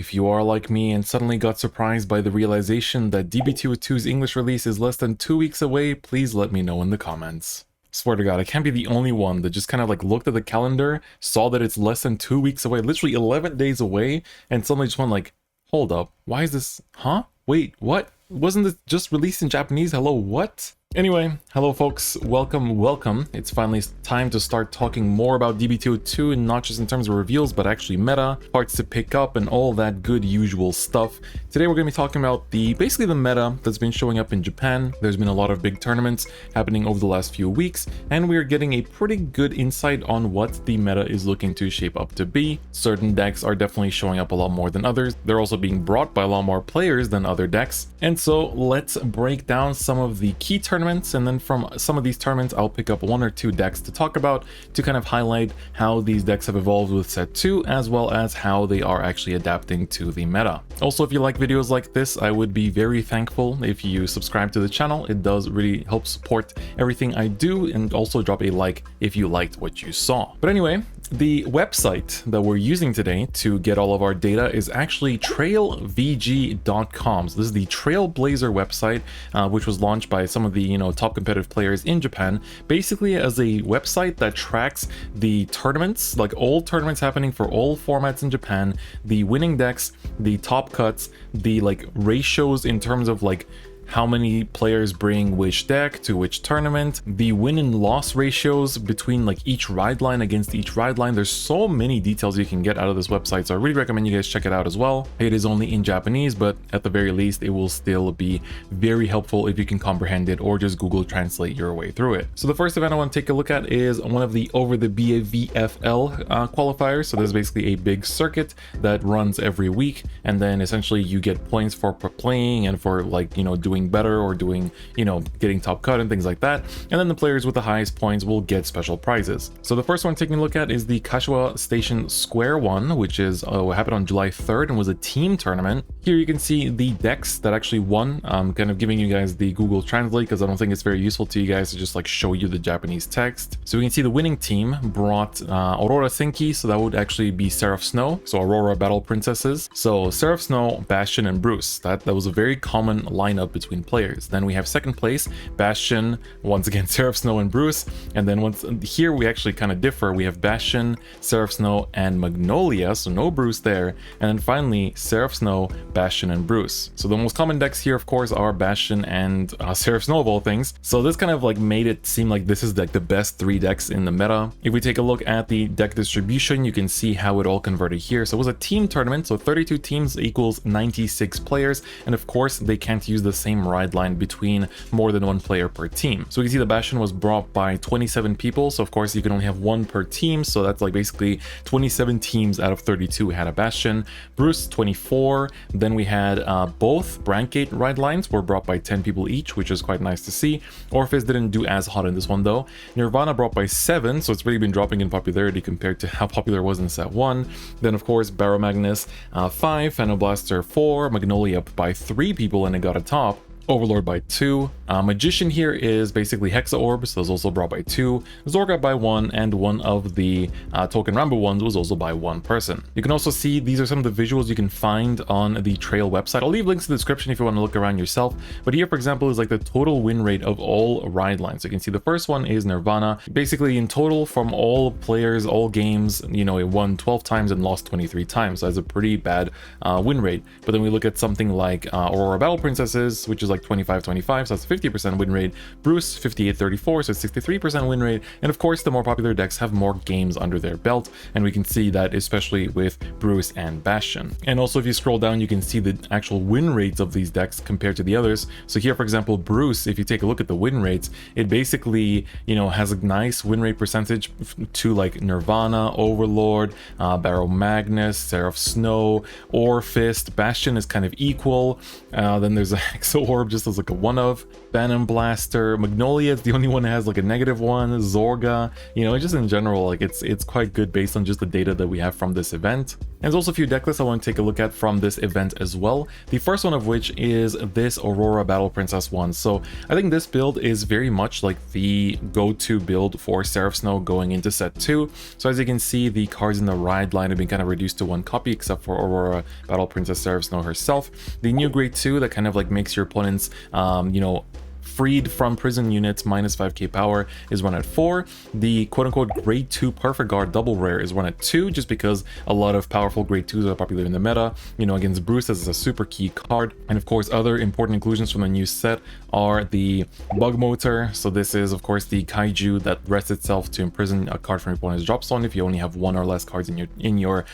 If you are like me and suddenly got surprised by the realization that D-BT02's English release is less than 2 weeks away, please let me know in the comments. Swear to God, I can't be the only one that just kind of like looked at the calendar, saw that it's less than 2 weeks away, literally 11 days away, and suddenly just went like, hold up, why is this, huh? Wait, what? Wasn't this just released in Japanese? Hello, what? Anyway, hello folks, welcome. It's finally time to start talking more about D-BT02, and not just in terms of reveals, but actually meta, parts to pick up, and all that good usual stuff. Today we're going to be talking about basically the meta that's been showing up in Japan. There's been a lot of big tournaments happening over the last few weeks, and we're getting a pretty good insight on what the meta is looking to shape up to be. Certain decks are definitely showing up a lot more than others. They're also being brought by a lot more players than other decks. And so let's break down some of the key tournaments, and then from some of these tournaments I'll pick up 1 or 2 decks to talk about to kind of highlight how these decks have evolved with set 2, as well as how they are actually adapting to the meta. Also, if you like videos like this, I would be very thankful if you subscribe to the channel. It does really help support everything I do, and also drop a like if you liked what you saw. But anyway, the website that we're using today to get all of our data is actually trailvg.com. So this is the Trailblazer website, which was launched by some of the top competitive players in Japan, basically as a website that tracks the tournaments, like all tournaments happening for all formats in Japan, the winning decks, the top cuts, the like ratios in terms of like how many players bring which deck to which tournament, the win and loss ratios between like each ride line against each ride line. There's so many details you can get out of this website, so I really recommend you guys check it out as well. It is only in Japanese, but at the very least it will still be very helpful if you can comprehend it or just Google Translate your way through it. So the first event I want to take a look at is one of the over the BAVFL qualifiers. So there's basically a big circuit that runs every week, and then essentially you get points for playing and for like doing better or doing getting top cut and things like that, and then the players with the highest points will get special prizes. So the first one taking a look at is the Kashiwa Station Square 1, which is happened on July 3rd and was a team tournament. Here you can see the decks that actually won. I'm kind of giving you guys the Google Translate because I don't think it's very useful to you guys to just like show you the Japanese text. So we can see the winning team brought Aurora Senki, so that would actually be Seraph Snow, so Aurora Battle Princesses. So Seraph Snow, Bastion, and Bruce. That was a very common lineup between players. Then we have second place, Bastion, once again Seraph Snow and Bruce, and then here we actually kind of differ. We have Bastion, Seraph Snow, and Magnolia, so no Bruce there, and then finally Seraph Snow, Bastion, and Bruce. So the most common decks here of course are Bastion and Seraph Snow of all things. So this kind of like made it seem like this is like the best 3 decks in the meta. If we take a look at the deck distribution, you can see how it all converted here. So it was a team tournament, so 32 teams equals 96 players, and of course they can't use the same ride line between more than 1 player per team. So we can see the Bastion was brought by 27 people, so of course you can only have 1 per team, so that's like basically 27 teams out of 32 had a Bastion. Bruce 24, then we had both Brankgate ride lines were brought by 10 people each, which is quite nice to see. Orpheus didn't do as hot in this one though. Nirvana brought by 7, so it's really been dropping in popularity compared to how popular it was in set 1. Then of course Barrow Magnus 5, Blaster 4, Magnolia up by 3 people and it got a top. Overlord by 2. Magician here is basically Hexa Orbs, so was also brought by 2. Zorga by 1, and one of the Token Rambo ones was also by 1 person. You can also see these are some of the visuals you can find on the Trail website. I'll leave links in the description if you want to look around yourself. But here, for example, is like the total win rate of all ride lines. So you can see the first one is Nirvana. Basically, in total from all players, all games, it won 12 times and lost 23 times. So that's a pretty bad win rate. But then we look at something like Aurora Battle Princesses, which is like 25-25, so that's 50% win rate. Bruce 58-34, so it's 63% win rate. And of course the more popular decks have more games under their belt, and we can see that especially with Bruce and Bastion. And also if you scroll down you can see the actual win rates of these decks compared to the others. So here for example Bruce, if you take a look at the win rates, it basically has a nice win rate percentage to like Nirvana, Overlord, Barrow Magnus, Seraph Snow, Orpheus. Bastion is kind of equal. Then there's a Hexa Orb just as like a one of. Venom Blaster, Magnolia is the only one that has like a -1, Zorga, you know, just in general, like it's quite good based on just the data that we have from this event. And there's also a few deck lists I want to take a look at from this event as well. The first one of which is this Aurora Battle Princess one. So I think this build is very much like the go-to build for Seraph Snow going into set 2. So as you can see, the cards in the ride line have been kind of reduced to 1 copy, except for Aurora Battle Princess Seraph Snow herself. The new grade 2 that kind of like makes your opponents, you know, freed from prison units minus 5k power is run at 4. The quote-unquote grade 2 perfect guard double rare is run at 2, just because a lot of powerful grade 2s are popular in the meta, you know, against Bruce as a super key card. And of course, other important inclusions from the new set are the bug motor. So this is of course the kaiju that rests itself to imprison a card from your opponent's drop zone if you only have 1 or less cards in your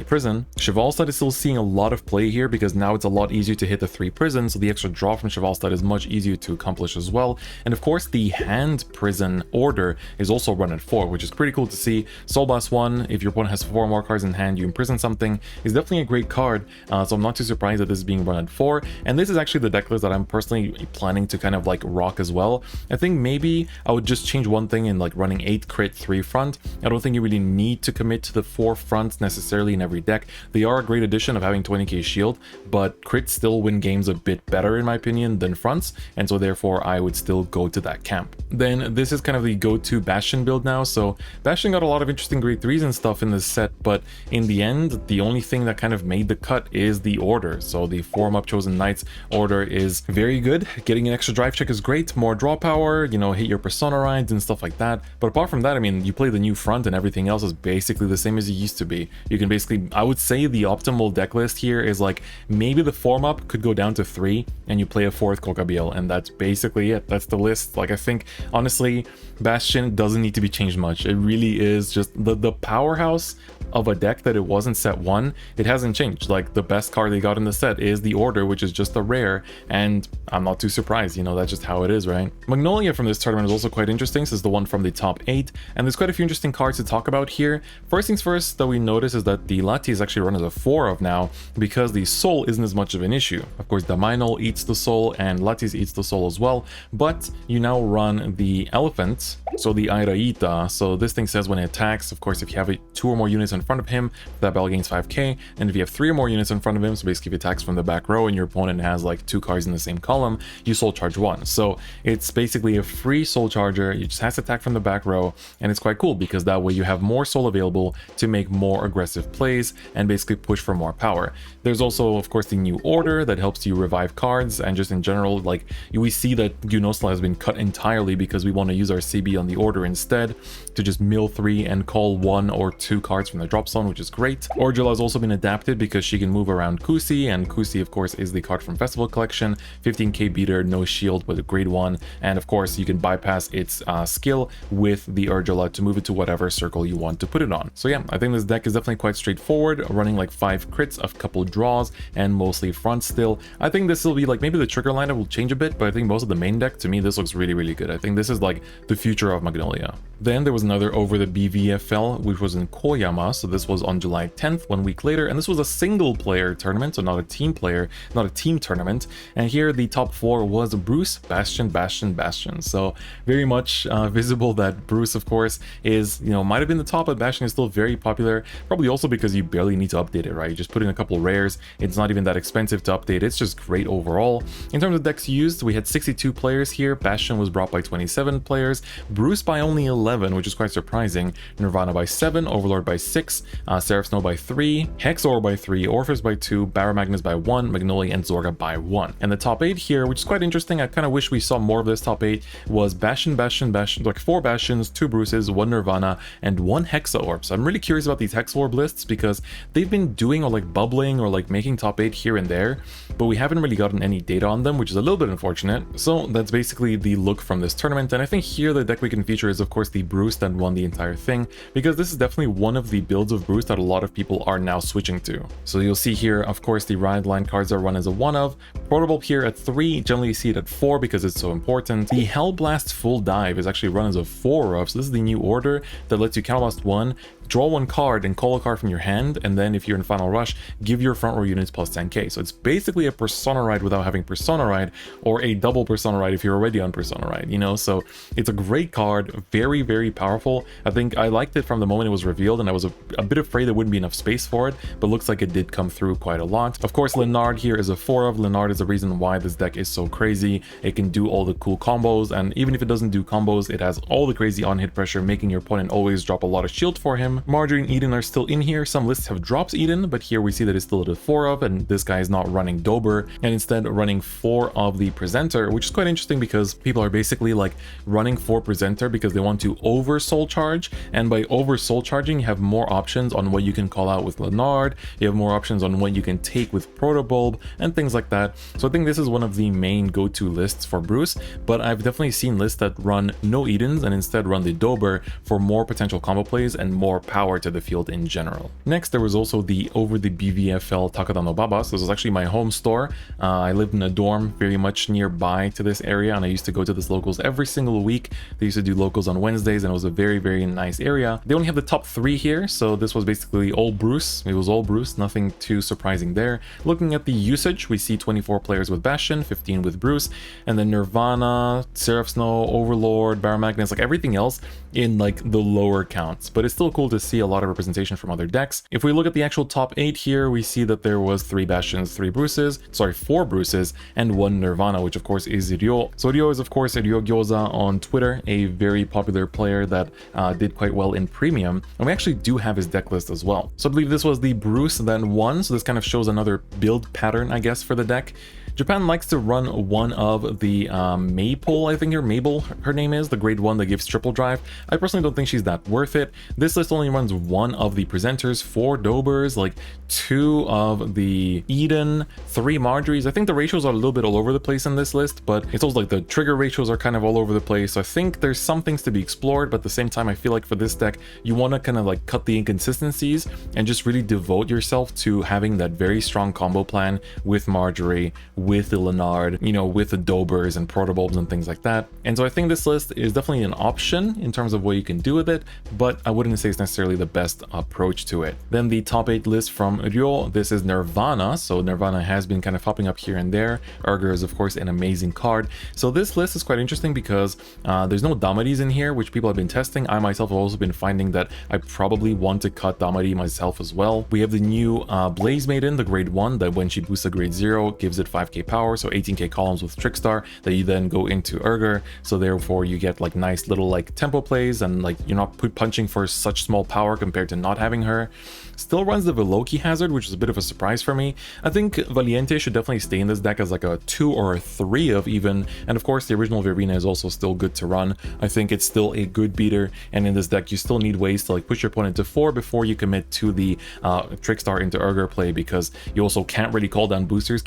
prison. Chevalstad is still seeing a lot of play here because now it's a lot easier to hit the 3 prisons, so the extra draw from Chevalstad is much easier to accomplish as well. And of course the hand prison order is also run at 4, which is pretty cool to see. Soul Blast 1, if your opponent has 4 more cards in hand, you imprison something, is definitely a great card, so I'm not too surprised that this is being run at 4. And this is actually the deck list that I'm personally planning to kind of like rock as well. I think maybe I would just change one thing in like running 8 crit 3 front. I don't think you really need to commit to the 4 fronts necessarily in every deck. They are a great addition of having 20k shield, but crits still win games a bit better in my opinion than fronts, and so therefore I would still go to that camp. Then this is kind of the go-to Bastion build now. So Bastion got a lot of interesting grade 3s and stuff in this set, but in the end the only thing that kind of made the cut is the order. So the Forum Up Chosen Knights order is very good. Getting an extra drive check is great, more draw power, you know, hit your persona rides and stuff like that. But apart from that, I mean, you play the new front and everything else is basically the same as it used to be. You can basically, I would say the optimal deck list here is like maybe the Forum Up could go down to 3 and you play a 4th Kokabiel, and that's basically it. That's the list. Like, I think honestly Bastion doesn't need to be changed much. It really is just the powerhouse of a deck that it was in set 1. It hasn't changed. Like, the best card they got in the set is the order, which is just a rare, and I'm not too surprised, you know, that's just how it is, right? Magnolia from this tournament is also quite interesting. This is the one from the top 8, and there's quite a few interesting cards to talk about here. First things first that we notice is that the Lati is actually run as a 4 of now, because the soul isn't as much of an issue. Of course the Minol eats the soul and Latis eats the soul as well, but you now run the elephant, so the Airaita. So this thing says when it attacks, of course, if you have 2 or more units in front of him, that battle gains 5k, and if you have 3 or more units in front of him, so basically if he attacks from the back row and your opponent has like 2 cards in the same column, you soul charge 1. So it's basically a free soul charger. You just has to attack from the back row, and it's quite cool because that way you have more soul available to make more aggressive plays and basically push for more power. There's also of course the new order that helps you revive cards, and just in general, like, we see that Gunosla has been cut entirely because we want to use our CB on the order instead to just mill 3 and call 1 or 2 cards from the drop zone, which is great. Ordula has also been adapted because she can move around Kusi, and Kusi of course is the card from Festival Collection, 15k beater, no shield but a grade 1, and of course you can bypass its skill with the Urdula to move it to whatever circle you want to put it on. So yeah, I think this deck is definitely quite straightforward, running like 5 crits, a couple draws, and mostly front still. I think this will be like, maybe the trigger lineup will change a bit, but I think most of the main deck, to me, this looks really good. I think this is like the future of Magnolia. Then there was another over the BVFL, which was in Koyama. So this was on July 10th, 1 week later, and this was a single player tournament, so not a team tournament. And here the top 4 was Bruce, Bastion, Bastion, Bastion. So very much visible that Bruce, of course, is, you know, might have been the top, but Bastion is still very popular, probably also because you barely need to update it, right? You just put in a couple rares. It's not even that expensive to update. It's just great overall. In terms of decks used, we had 62 players here. Bastion was brought by 27 players, Bruce by only 11, which is quite surprising, Nirvana by 7, Overlord by 6, Seraph Snow by 3, Hexor by 3, Orpheus by 2, Baramagnus by 1, Magnolia and Zorga by 1. And the top 8 here, which is quite interesting, I kind of wish we saw more of this top 8, was Bastion, Bastion, Bastion, like 4 Bastions, 2 Bruces, 1 Nirvana, and 1 Hexa Orb. So I'm really curious about these Hexa Orb lists because they've been doing or like bubbling or like making top 8 here and there, but we haven't really gotten any data on them, which is a little bit unfortunate. So that's basically the look from this tournament, and I think here the deck we can feature is of course the Bruce that won the entire thing, because this is definitely one of the builds of Bruce that a lot of people are now switching to. So you'll see here, of course, the ride line cards are run as a 1 of, Protobulb here at 3, generally you see it at 4 because it's so important. The Hellblast Full Dive is actually run as a 4 of, so this is the new order that lets you Counterblast 1, draw one card and call a card from your hand, and then if you're in Final Rush, give your front row units plus 10k. So it's basically a Persona Ride without having Persona Ride, or a double Persona Ride if you're already on Persona Ride, you know? So it's a great card, very, very powerful. I think I liked it from the moment it was revealed, and I was a bit afraid there wouldn't be enough space for it, but looks like it did come through quite a lot. Of course, Leonard here is a 4 of. Leonard is the reason why this deck is so crazy. It can do all the cool combos, and even if it doesn't do combos, it has all the crazy on-hit pressure, making your opponent always drop a lot of shield for him. Marjorie and Eden are still in here. Some lists have dropped Eden, but here we see that it's still at a 4 of, and this guy is not running Dober, and instead running 4 of the Presenter, which is quite interesting because people are basically like running 4 Presenter because they want to over soul charge, and by over soul charging, you have more options on what you can call out with Leonard, you have more options on what you can take with Protobulb, and things like that. So I think this is one of the main go-to lists for Bruce, but I've definitely seen lists that run no Edens and instead run the Dober for more potential combo plays and more power to the field in general. Next, there was also the over the BVFL Takada no Baba. So this was actually my home store. I lived in a dorm very much nearby to this area, and I used to go to this locals every single week. They used to do locals on Wednesdays, and it was a very, very nice area. They only have the top 3 here, so this was basically all Bruce. It was all Bruce, nothing too surprising there. Looking at the usage, we see 24 players with Bastion, 15 with Bruce, and then Nirvana, Seraph Snow, Overlord, Baron Magnus, like everything else in like the lower counts. But it's still cool to see a lot of representation from other decks. If we look at the actual top 8 here, we see that there was 3 Bastions, 4 Bruces, and 1 Nirvana, which of course is Ryo. So Ryo is of course Ryo Gyoza on Twitter, a very popular player that did quite well in Premium, and we actually do have his deck list as well. So I believe this was the Bruce then 1, so this kind of shows another build pattern, I guess, for the deck. Japan likes to run one of the Maypole, I think, or Mabel, her name is, the grade 1 that gives triple drive. I personally don't think she's that worth it. This list only runs 1 of the Presenters, 4 Dobers, like 2 of the Eden, 3 Marjories. I think the ratios are a little bit all over the place in this list, but it's also like the trigger ratios are kind of all over the place. So I think there's some things to be explored, but at the same time, I feel like for this deck, you want to kind of like cut the inconsistencies and just really devote yourself to having that very strong combo plan with Marjorie, with the Leonard, you know, with the Dobers and Protobulbs and things like that. And so I think this list is definitely an option in terms of what you can do with it, but I wouldn't say it's necessarily the best approach to it. Then the top 8 list from Ryo, this is Nirvana. So Nirvana has been kind of popping up here and there. Urger is of course an amazing card. So this list is quite interesting because there's no Damaris in here, which people have been testing. I myself have also been finding that I probably want to cut Damari myself as well. We have the new Blaze Maiden, the grade 1, that when she boosts a grade 0, gives it 5k power, so 18k columns with Trickstar that you then go into Urger, so therefore you get like nice little like tempo plays, and like you're not punching for such small power compared to not having her. Still runs the Veloki Hazard, which is a bit of a surprise for me. I think Valiente should definitely stay in this deck as like a 2 or a 3 of even, and of course the original Verena is also still good to run. I think it's still a good beater, and in this deck you still need ways to like push your opponent to 4 before you commit to the Trickstar into Urger play, because you also can't really call down boosters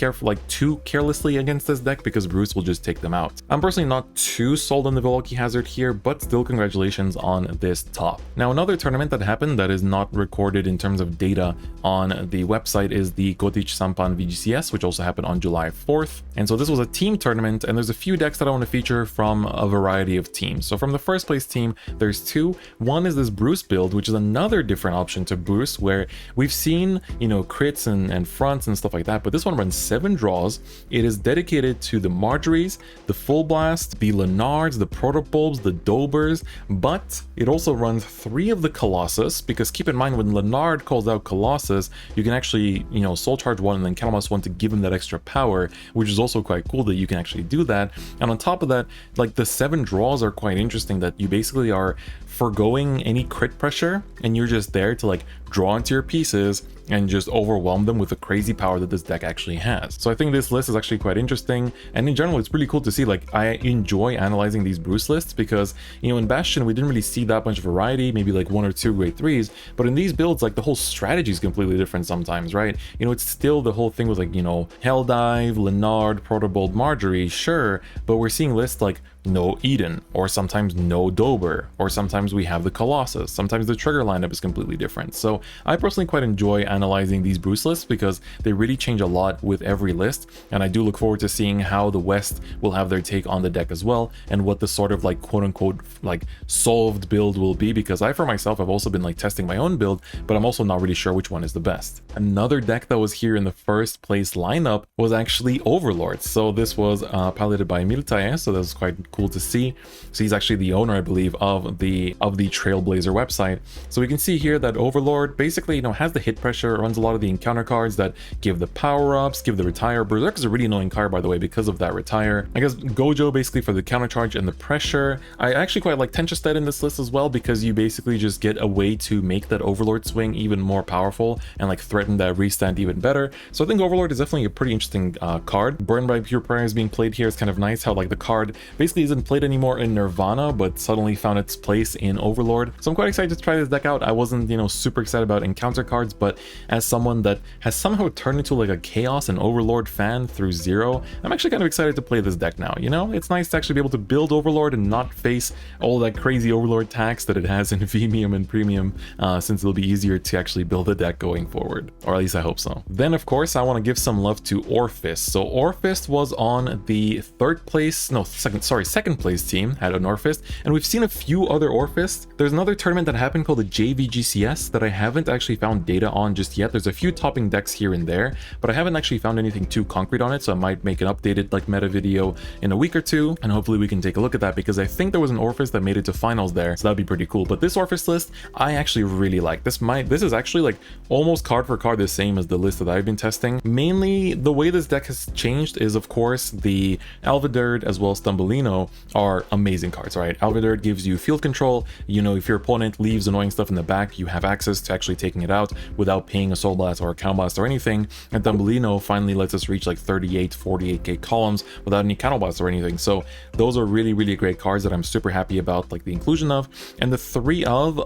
too carelessly against this deck because Bruce will just take them out. I'm personally not too sold on the Veloki Hazard here, but still congratulations on this top. Now another tournament that happened that is not recorded in terms of data on the website is the Gotic Sampan VGCS, which also happened on July 4th. And so this was a team tournament, and there's a few decks that I want to feature from a variety of teams. So from the first place team, there's 2. One is this Bruce build, which is another different option to Bruce, where we've seen, you know, crits and fronts and stuff like that, but this one runs 7 draws. It is dedicated to the Marjories, the Full Blast, the Leonards, the Protobulbs, the Dobers, but it also runs 3 of the Colossus, because keep in mind when Leonard calls out Colossus, you can actually, you know, soul charge 1 and then Candlemas 1 to give him that extra power, which is also quite cool that you can actually do that. And on top of that, like the 7 draws are quite interesting, that you basically are forgoing any crit pressure and you're just there to like draw into your pieces and just overwhelm them with the crazy power that this deck actually has. So I think this list is actually quite interesting, and in general it's pretty cool to see. Like, I enjoy analyzing these Bruce lists because, you know, in Bastion we didn't really see that much variety, maybe like 1 or 2 grade 3s, but in these builds like the whole strategy is completely different sometimes, right? You know, it's still the whole thing with like, you know, Helldive, Leonard, Protobulb, Marjorie, sure, but we're seeing lists like no Eden, or sometimes no Dober, or sometimes we have the Colossus, sometimes the trigger lineup is completely different. So I personally quite enjoy analyzing these Bruce lists because they really change a lot with every list, and I do look forward to seeing how the West will have their take on the deck as well, and what the sort of like quote-unquote like solved build will be, because I for myself have also been like testing my own build, but I'm also not really sure which one is the best. Another deck that was here in the first place lineup was actually Overlord. So this was piloted by Miltae, so that was quite cool to see. So he's actually the owner, I believe, of the Trailblazer website. So we can see here that Overlord basically, you know, has the hit pressure, runs a lot of the encounter cards that give the power-ups, give the retire. Berserk is a really annoying card, by the way, because of that retire. I guess Gojo basically for the counter charge and the pressure. I actually quite like Tenchestead in this list as well, because you basically just get a way to make that Overlord swing even more powerful and like threaten that restand even better. So I think Overlord is definitely a pretty interesting card. Burn by Pure Prayer is being played here. It's kind of nice how like the card basically isn't played anymore in Nirvana, but suddenly found its place in Overlord. So I'm quite excited to try this deck out. I wasn't, you know, super excited about encounter cards, but as someone that has somehow turned into like a Chaos and Overlord fan through Zero, I'm actually kind of excited to play this deck now. You know, it's nice to actually be able to build Overlord and not face all that crazy Overlord tax that it has in Vimium and Premium, since it'll be easier to actually build a deck going forward, or at least I hope so. Then of course I want to give some love to Orpheus. So Orpheus was on the second place team, had an Orpheus, and we've seen a few other Orpheus. There's another tournament that happened called the JVGCS that I haven't actually found data on just yet. There's a few topping decks here and there, but I haven't actually found anything too concrete on it, so I might make an updated like meta video in a week or two, and hopefully we can take a look at that, because I think there was an Orpheus that made it to finals there, so that'd be pretty cool. But this Orpheus list I actually really like. This is actually like almost card for card the same as the list that I've been testing. Mainly the way this deck has changed is, of course, the Alviderd as well as Thumbelino are amazing cards, right? Alviderd gives you field control. You know, if your opponent leaves annoying stuff in the back, you have access to actually taking it out without paying a Soul Blast or a Counter Blast or anything. And Thumbelino finally lets us reach like 48k columns without any Counter Blast or anything. So those are really great cards that I'm super happy about like the inclusion of. And the 3 of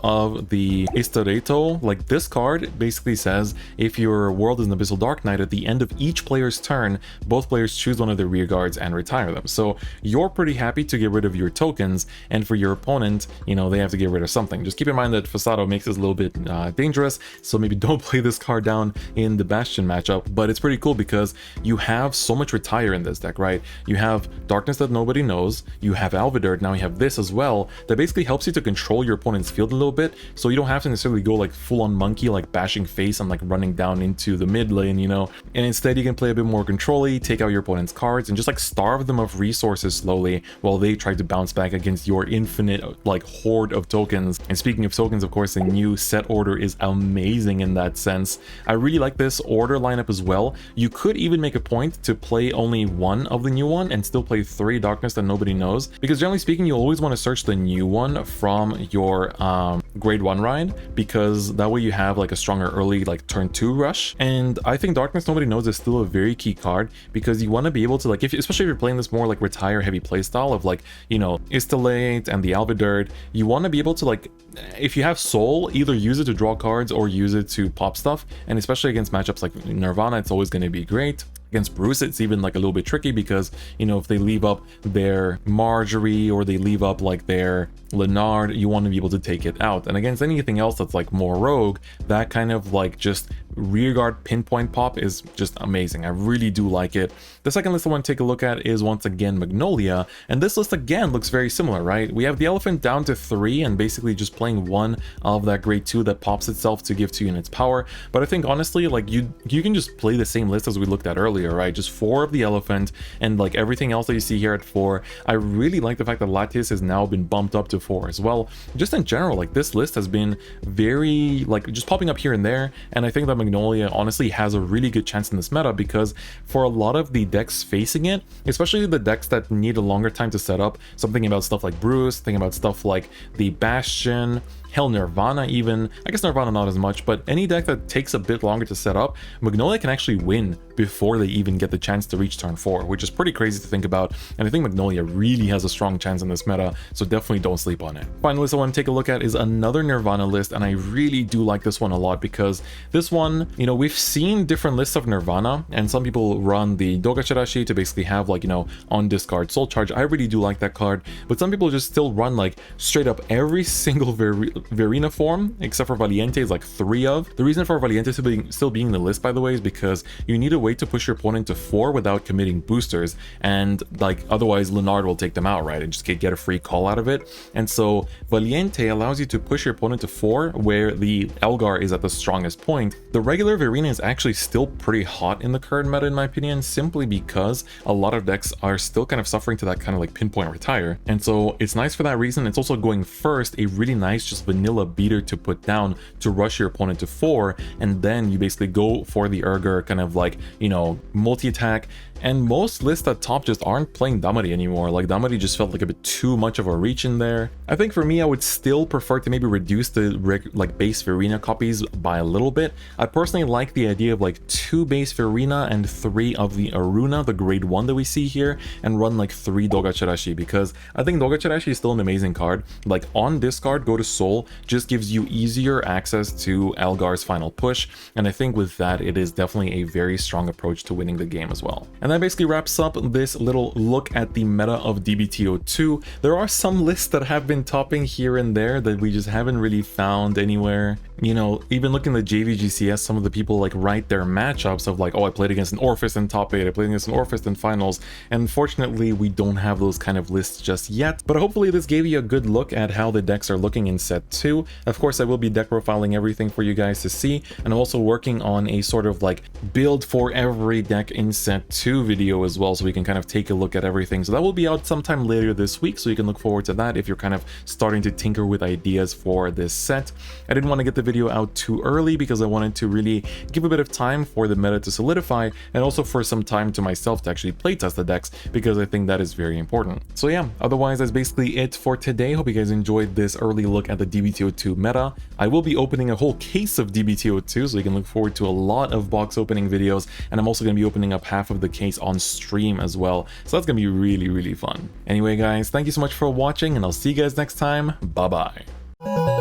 the Istareto, like this card basically says if your world is an Abyssal Dark Knight, at the end of each player's turn, both players choose one of their rear guards and retire them. So you're pretty happy to get rid of your tokens, and for your opponent, you know, they have to get rid of something. Just keep in mind that Fasado makes this a little bit dangerous, so maybe don't play this card down in the Bastion matchup, but it's pretty cool because you have so much retire in this deck, right? You have Darkness That Nobody Knows, you have Alviderd, now you have this as well, that basically helps you to control your opponent's field a little bit, so you don't have to necessarily go like full-on monkey, like bashing face and like running down into the mid lane, you know, and instead you can play a bit more control-y, take out your opponent's cards and just like starve them of resources slowly while they try to bounce back against your infinite like horde of tokens. And speaking of tokens, of course, the new set order is amazing in that sense. I really like this order lineup as well. You could even make a point to play only one of the new one and still play 3 Darkness That Nobody Knows, because generally speaking you always want to search the new one from your grade 1 ride, because that way you have like a stronger early like turn 2 rush. And I think Darkness Nobody Knows is still a very key card, because you want to be able to like, especially if you're playing this more like retire heavy playstyle of like, you know, Istalate and the Alviderd, you want to be able to like, if you have Soul, either use it to draw cards or use it to pop stuff. And especially against matchups like Nirvana, it's always going to be great. Against Bruce, it's even like a little bit tricky because, you know, if they leave up their Marjorie or they leave up like their Leonard, you want to be able to take it out. And against anything else that's like more rogue, that kind of like just rearguard pinpoint pop is just amazing. I really do like it. The second list I want to take a look at is once again Magnolia, and this list again looks very similar, right? We have the elephant down to 3 and basically just playing one of that grade 2 that pops itself to give 2 units power. But I think honestly, like you can just play the same list as we looked at earlier, right? Just 4 of the elephant and like everything else that you see here at 4. I really like the fact that Latias has now been bumped up to 4 as well. Just in general, like this list has been very like just popping up here and there, and I think that Magnolia honestly has a really good chance in this meta, because for a lot of the decks facing it, especially the decks that need a longer time to set up, so I'm thinking about stuff like Bruce, thinking about stuff like the Bastion, hell, Nirvana even. I guess Nirvana not as much, but any deck that takes a bit longer to set up, Magnolia can actually win before they even get the chance to reach turn 4, which is pretty crazy to think about. And I think Magnolia really has a strong chance in this meta, so definitely don't sleep on it. Final list I want to take a look at is another Nirvana list, and I really do like this one a lot, because this one, you know, we've seen different lists of Nirvana, and some people run the Dogachirashi to basically have like, you know, on discard Soul Charge. I really do like that card, but some people just still run like straight up every single Verena form, except for Valiente, is like 3 of. The reason for Valiente still being in the list, by the way, is because you need a way to push your opponent to 4 without committing boosters, and like otherwise Leonard will take them out, right, and just get a free call out of it. And so Valiente allows you to push your opponent to 4 where the Elgar is at the strongest point. The regular Verena is actually still pretty hot in the current meta in my opinion, simply because a lot of decks are still kind of suffering to that kind of like pinpoint retire, and so it's nice for that reason. It's also going first, a really nice just vanilla beater to put down to rush your opponent to 4, and then you basically go for the Urger kind of like, you know, multi-attack. And most lists at top just aren't playing Damari anymore. Like Damari just felt like a bit too much of a reach in there. I think for me, I would still prefer to maybe reduce the base Verena copies by a little bit. I personally like the idea of like 2 base Verena and 3 of the Aruna, the grade 1 that we see here, and run like 3 Dogachirashi, because I think Dogachirashi is still an amazing card. Like on discard, go to Soul just gives you easier access to Elgar's final push, and I think with that it is definitely a very strong approach to winning the game as well. And that basically wraps up this little look at the meta of D-BT02. There are some lists that have been topping here and there that we just haven't really found anywhere. You know, even looking at JVGCS, some of the people like write their matchups of like, oh, I played against an Orpheus in top 8, I played against an Orpheus in finals, and unfortunately we don't have those kind of lists just yet. But hopefully this gave you a good look at how the decks are looking in set 2. Of course, I will be deck profiling everything for you guys to see, and I'm also working on a sort of like build for every deck in set 2 video as well, so we can kind of take a look at everything. So that will be out sometime later this week, so you can look forward to that if you're kind of starting to tinker with ideas for this set. I didn't want to get the video out too early because I wanted to really give a bit of time for the meta to solidify, and also for some time to myself to actually playtest the decks, because I think that is very important. So yeah, otherwise that's basically it for today. Hope you guys enjoyed this early look at the D-BT02 meta. I will be opening a whole case of D-BT02, so you can look forward to a lot of box opening videos, and I'm also going to be opening up half of the case on stream as well, so that's going to be really fun. Anyway guys, thank you so much for watching, and I'll see you guys next time. Bye bye.